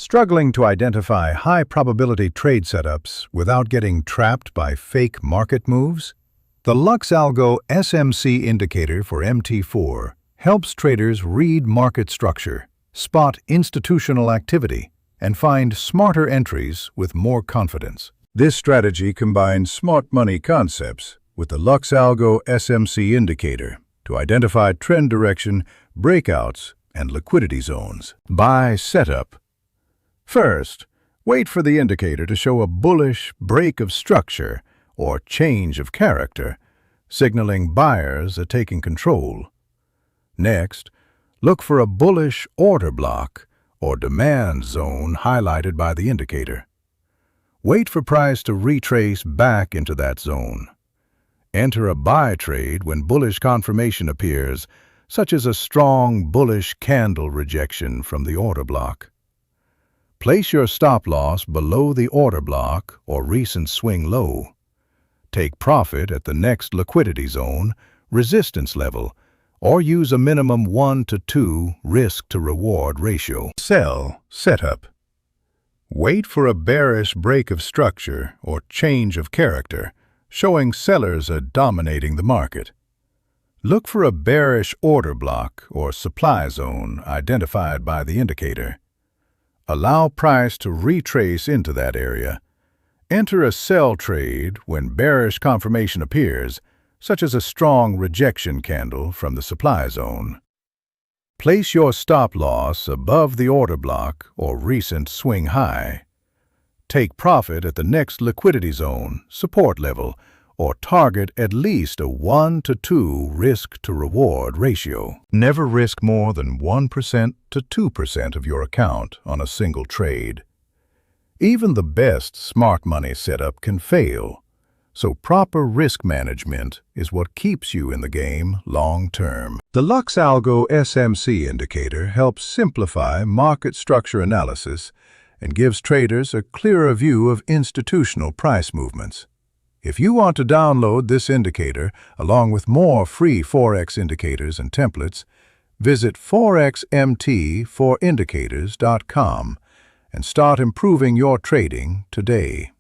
Struggling to identify high-probability trade setups without getting trapped by fake market moves? The Luxalgo SMC Indicator for MT4 helps traders read market structure, spot institutional activity, and find smarter entries with more confidence. This strategy combines smart money concepts with the Luxalgo SMC Indicator to identify trend direction, breakouts, and liquidity zones. Buy setup. First, wait for the indicator to show a bullish break of structure or change of character, signaling buyers are taking control. Next, look for a bullish order block or demand zone highlighted by the indicator. Wait for price to retrace back into that zone. Enter a buy trade when bullish confirmation appears, such as a strong bullish candle rejection from the order block. Place your stop loss below the order block or recent swing low. Take profit at the next liquidity zone, resistance level, or use a minimum 1 to 2 risk-to-reward ratio. Sell setup. Wait for a bearish break of structure or change of character, showing sellers are dominating the market. Look for a bearish order block or supply zone identified by the indicator. Allow price to retrace into that area. Enter a sell trade when bearish confirmation appears, such as a strong rejection candle from the supply zone. Place your stop loss above the order block or recent swing high. Take profit at the next liquidity zone, support level, or target at least a 1 to 2 risk-to-reward ratio. Never risk more than 1% to 2% of your account on a single trade. Even the best smart money setup can fail, so proper risk management is what keeps you in the game long-term. The Luxalgo SMC Indicator helps simplify market structure analysis and gives traders a clearer view of institutional price movements. If you want to download this indicator, along with more free Forex indicators and templates, visit forexmt4indicators.com and start improving your trading today.